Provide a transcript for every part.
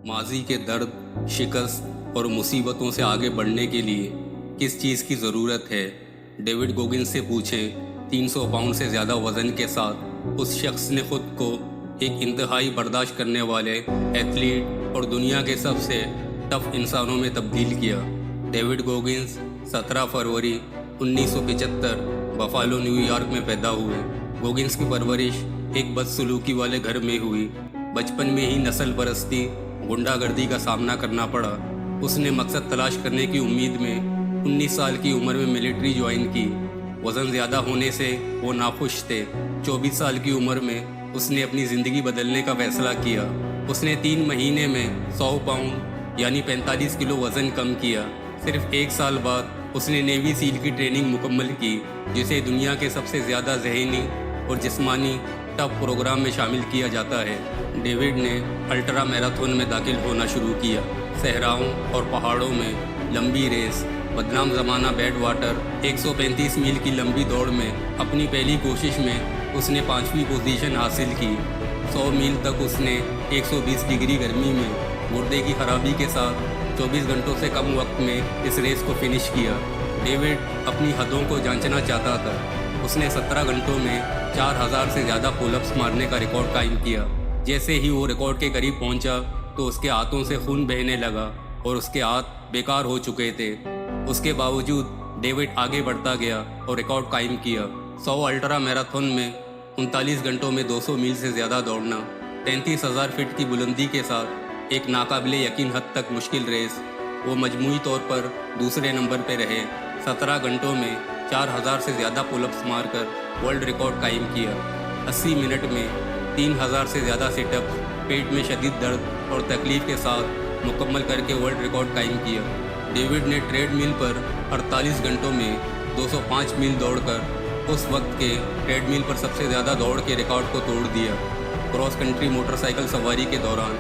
माजी के दर्द, शिकस्त और मुसीबतों से आगे बढ़ने के लिए किस चीज़ की ज़रूरत है, डेविड गोगिंस से पूछें। 300 पाउंड से ज़्यादा वज़न के साथ उस शख्स ने ख़ुद को एक इंतहाई बर्दाश्त करने वाले एथलीट और दुनिया के सबसे टफ इंसानों में तब्दील किया। डेविड गोगिंस 17 फरवरी 1975 बफालो, न्यूयॉर्क में पैदा हुए। गोगिंस की परवरिश एक बदसलूकी वाले घर में हुई। बचपन में ही नस्ल परस्ती, गुंडागर्दी का सामना करना पड़ा। उसने मकसद तलाश करने की उम्मीद में 19 साल की उम्र में मिलिट्री ज्वाइन की। वज़न ज़्यादा होने से वो नाखुश थे। 24 साल की उम्र में उसने अपनी ज़िंदगी बदलने का फैसला किया। उसने 3 महीने में 100 पाउंड यानी 45 किलो वज़न कम किया। सिर्फ 1 साल बाद उसने नेवी सील की ट्रेनिंग मुकम्मल की, जिसे दुनिया के सबसे ज़्यादा ज़हनी और जिस्मानी टफ प्रोग्राम में शामिल किया जाता है। डेविड ने अल्ट्रा मैराथन में दाखिल होना शुरू किया। सहराओं और पहाड़ों में लंबी रेस, बदनाम ज़माना बैड वाटर 135 मील की लंबी दौड़ में अपनी पहली कोशिश में उसने 5वीं पोजीशन हासिल की। 100 मील तक उसने 120 डिग्री गर्मी में गुर्दे की खराबी के साथ 24 घंटों से कम वक्त में इस रेस को फिनिश किया। डेविड अपनी हदों को जांचना चाहता था। उसने 17 घंटों में 4000 से ज़्यादा पुलअप्स मारने का रिकॉर्ड कायम किया। जैसे ही वो रिकॉर्ड के करीब पहुंचा तो उसके हाथों से खून बहने लगा और उसके हाथ बेकार हो चुके थे। उसके बावजूद डेविड आगे बढ़ता गया और रिकॉर्ड कायम किया। 100 अल्ट्रा मैराथन में 39 घंटों में 200 मील से ज़्यादा दौड़ना, 33,000 फीट की बुलंदी के साथ एक नाकाबिले यकीन हद तक मुश्किल रेस। वो मजमूई तौर पर दूसरे नंबर पर रहे। 17 घंटों में 4000 से ज़्यादा पुलअप्स मारकर वर्ल्ड रिकॉर्ड कायम किया। 80 मिनट में 3000 से ज़्यादा सिटअप्स पेट में शदीद दर्द और तकलीफ़ के साथ मुकम्मल करके वर्ल्ड रिकॉर्ड कायम किया। डेविड ने ट्रेडमिल पर 48 घंटों में 205 मील दौड़कर उस वक्त के ट्रेडमिल पर सबसे ज़्यादा दौड़ के रिकॉर्ड को तोड़ दिया। क्रॉस कंट्री मोटरसाइकिल सवारी के दौरान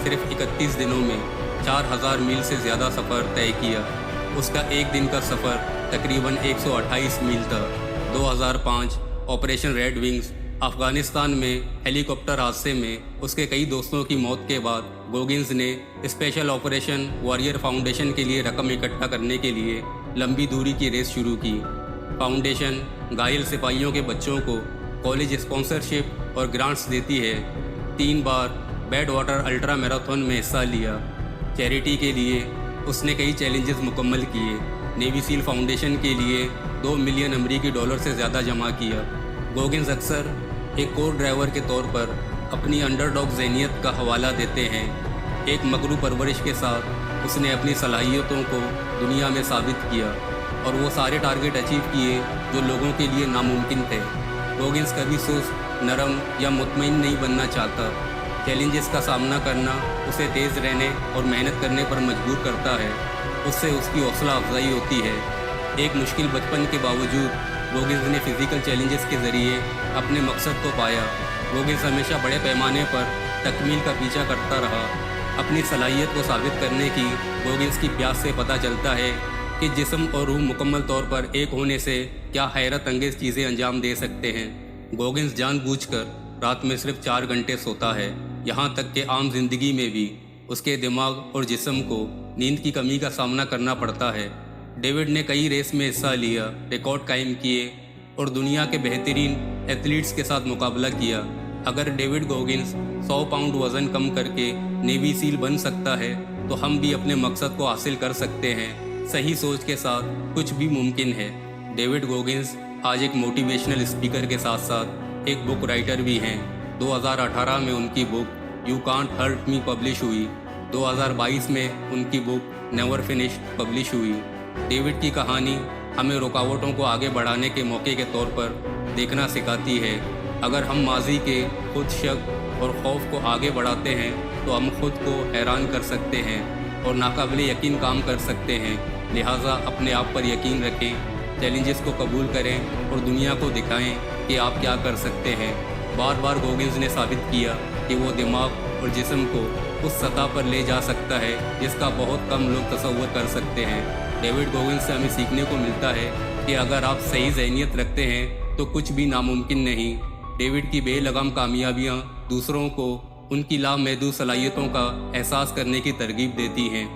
सिर्फ 31 दिनों में 4000 मील से ज़्यादा सफ़र तय किया। उसका एक दिन का सफ़र तकरीबन 128 मील था। 2005 ऑपरेशन रेड विंग्स अफ़गानिस्तान में हेलीकॉप्टर हादसे में उसके कई दोस्तों की मौत के बाद गोगिंस ने स्पेशल ऑपरेशन वॉरियर फाउंडेशन के लिए रकम इकट्ठा करने के लिए लंबी दूरी की रेस शुरू की। फाउंडेशन घायल सिपाहियों के बच्चों को कॉलेज स्पॉन्सरशिप और ग्रांट्स देती है। 3 बार बैड वाटर अल्ट्रा मैराथन में हिस्सा लिया। चैरिटी के लिए उसने कई चैलेंजेस मुकम्मल किए। नेवी सील फाउंडेशन के लिए 2 मिलियन अमरीकी डॉलर से ज़्यादा जमा किया। गोगिंस अक्सर एक कोर ड्राइवर के तौर पर अपनी अंडरडॉग ज़हनियत का हवाला देते हैं। एक मगरू परवरिश के साथ उसने अपनी सलाहियतों को दुनिया में साबित किया और वो सारे टारगेट अचीव किए जो लोगों के लिए नामुमकिन थे। गोगिंस कभी सुस्त, नरम या मुतमईन नहीं बनना चाहता। चैलेंजेस का सामना करना उसे तेज़ रहने और मेहनत करने पर मजबूर करता है। उससे उसकी हौसला अफजाई होती है। एक मुश्किल बचपन के बावजूद गोगिंस ने फिज़िकल चैलेंजेस के ज़रिए अपने मकसद को पाया। गोगिंस हमेशा बड़े पैमाने पर तकमील का पीछा करता रहा। अपनी सलाहियत को साबित करने की गोगिंस की प्यास से पता चलता है कि जिस्म और रूह मुकम्मल तौर पर एक होने से क्या हैरत अंगेज़ चीज़ें अंजाम दे सकते हैं। गोगिंस जानबूझकर रात में सिर्फ 4 घंटे सोता है। यहाँ तक कि आम जिंदगी में भी उसके दिमाग और जिस्म को नींद की कमी का सामना करना पड़ता है। डेविड ने कई रेस में हिस्सा लिया, रिकॉर्ड कायम किए और दुनिया के बेहतरीन एथलीट्स के साथ मुकाबला किया। अगर डेविड गोगिंस 100 पाउंड वज़न कम करके नेवी सील बन सकता है तो हम भी अपने मकसद को हासिल कर सकते हैं। सही सोच के साथ कुछ भी मुमकिन है। डेविड गोगिंस आज एक मोटिवेशनल स्पीकर के साथ साथ एक बुक राइटर भी हैं। 2018 में उनकी book you can't hurt me publish हुई। 2022 में उनकी बुक नेवर फिनिश्ड पब्लिश हुई। डेविड की कहानी हमें रुकावटों को आगे बढ़ाने के मौके के तौर पर देखना सिखाती है। अगर हम माजी के खुद शक और खौफ को आगे बढ़ाते हैं तो हम खुद को हैरान कर सकते हैं और नाकाबिले यकीन काम कर सकते हैं। लिहाजा अपने आप पर यकीन रखें, चैलेंजेस को कबूल करें और दुनिया को दिखाएं कि आप क्या कर सकते हैं। बार बार गोगिंस ने साबित किया कि वो दिमाग और जिस्म को उस सतह पर ले जा सकता है जिसका बहुत कम लोग तसव्वुर कर सकते हैं। डेविड गोगिंस से हमें सीखने को मिलता है कि अगर आप सही ज़हनियत रखते हैं तो कुछ भी नामुमकिन नहीं। डेविड की बेलगाम कामयाबियाँ दूसरों को ان کی لامحدود صلاحیتوں کا احساس کرنے کی ترغیب دیتی ہیں